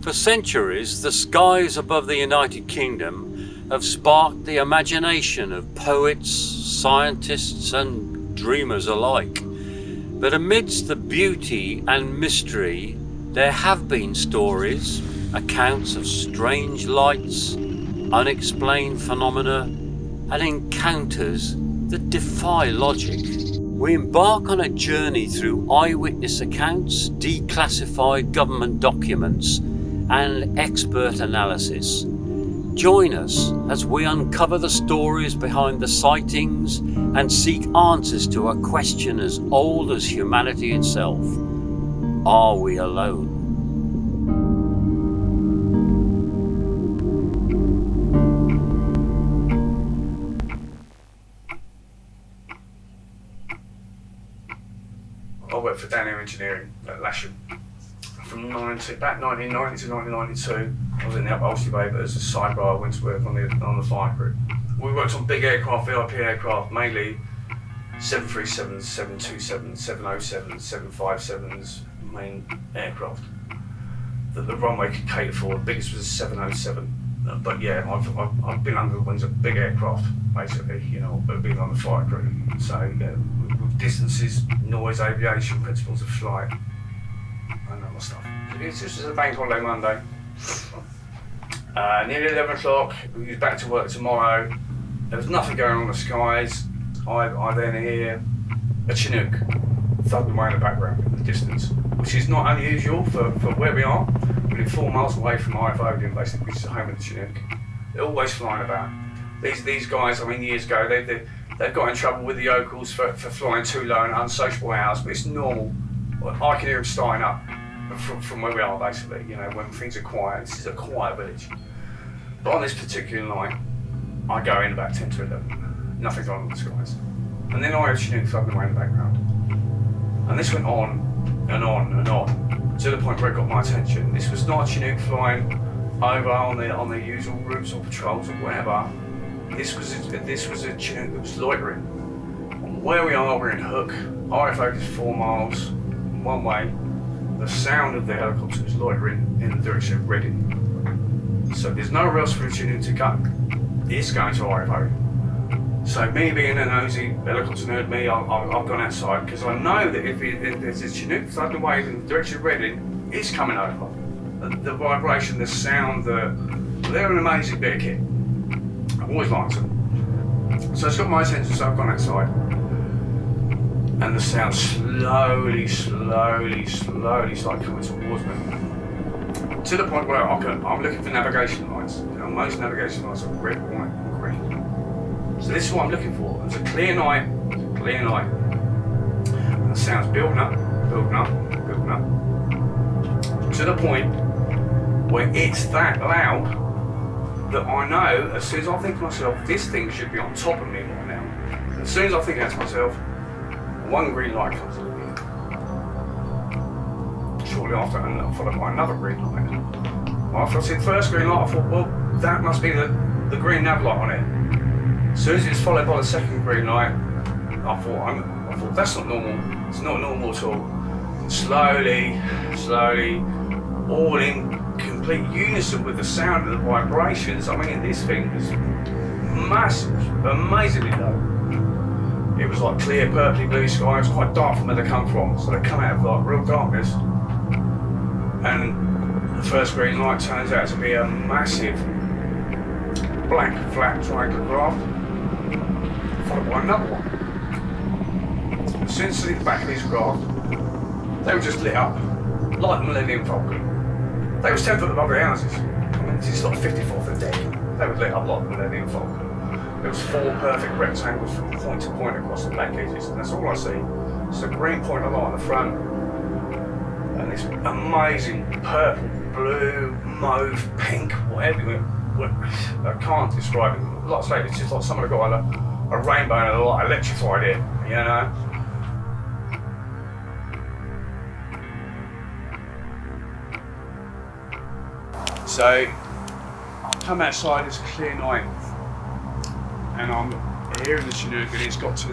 For centuries, the skies above the United Kingdom have sparked the imagination of poets, scientists and dreamers alike. But amidst the beauty and mystery, there have been stories, accounts of strange lights, unexplained phenomena, and encounters that defy logic. We embark on a journey through eyewitness accounts, declassified government documents, and expert analysis. Join us as we uncover the stories behind the sightings and seek answers to a question as old as humanity itself. Are we alone? I worked for Daniel Engineering at Lasham. From about 1990 to 1992, I was in the upholstery bay, but as a sidebar, I went to work on the flight crew. We worked on big aircraft, VIP aircraft, mainly 737s, 727s, 707s, 757s, main aircraft that the runway could cater for. The biggest was a 707. But yeah, I've been under the wings of big aircraft, basically, you know, being on the flight crew. So with distances, noise, aviation, principles of flight, and other stuff. This was a bank holiday Monday. Nearly 11 o'clock, we was back to work tomorrow. There was nothing going on in the skies. I then hear a Chinook thudding away in the background in the distance, which is not unusual for where we are. We're 4 miles away from UFO, basically, which is the home of the Chinook. They're always flying about. These guys, I mean, years ago, they've got in trouble with the yokels for flying too low in unsociable hours, but it's normal. I can hear them starting up from where we are, basically, you know, when things are quiet. This is a quiet village. But on this particular night, I go in about 10 to 11. Nothing's on in the skies. And then I hear a Chinook thudding away in the background. And this went on and on and on, to the point where it got my attention. This was not a Chinook flying over on the usual routes or patrols or whatever. This was a Chinook that was loitering. And where we are, we're in Hook. IFO is 4 miles one way. The sound of the helicopter is loitering in the direction of Reading. So there's nowhere else for a Chinook to go. It's going to IFO. So me being a nosy helicopter nerd, I've gone outside because I know that if there's a Chinook thudding away in the direction of Reading, it's coming over. The vibration, the sound, they're an amazing bit of kit. I've always liked them. So it's got my attention, so I've gone outside. And the sound slowly started coming towards me. To the point where I'm looking for navigation lights. You know, most navigation lights are red, white, and green. So this is what I'm looking for. It's a clear night. And the sound's building up. To the point where it's that loud that I know, as soon as I think to myself, this thing should be on top of me right now. As soon as I think that to myself, one green light comes in. Shortly after, and followed by another green light. After I see the first green light, I thought, well, that must be the green nav light on it. As soon as it's followed by the second green light, I thought that's not normal. It's not normal at all. Slowly, all in complete unison with the sound of the vibrations. I mean, this thing was massive, amazingly low. It was like clear, purpley blue sky. It was quite dark from where they come from, so they come out of like real darkness. And the first green light turns out to be a massive black flat triangle craft, followed by another one. As soon as I see the back of these craft, they were just lit up like the Millennium Falcon. They was 10 foot above the houses. I mean, this is like 54 foot deck. They were lit up like the Millennium Falcon. There was 4 perfect rectangles from point to point across the black edges, and that's all I see. It's a green pointer light on the front, and this amazing purple, blue, mauve, pink, whatever. I can't describe it. Like I say, it's just like someone got a rainbow and a light electrified it, you know. So I come outside, it's a clear night, and I'm hearing the Chinook, and it's got to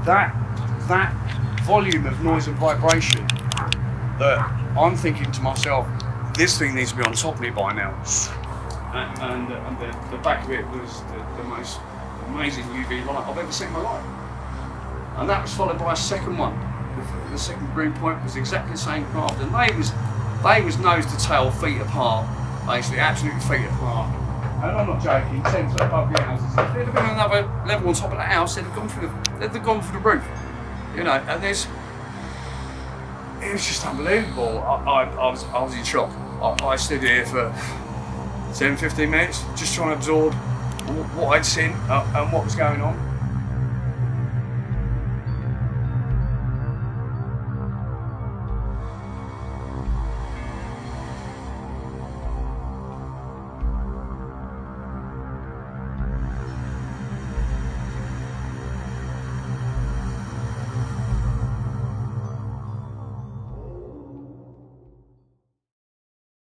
that volume of noise and vibration that I'm thinking to myself, this thing needs to be on top of me by now. And the back of it was the most amazing UV light I've ever seen in my life. And that was followed by a second one. The second green point was exactly the same craft, and they was nose to tail, feet apart, basically absolutely feet apart. And I'm not joking, 10 foot above the houses. If there'd have been another level on top of the house, they'd have gone for the roof. You know, and it was just unbelievable. I was in shock. I stood here for 10-15 minutes just trying to absorb what I'd seen and what was going on.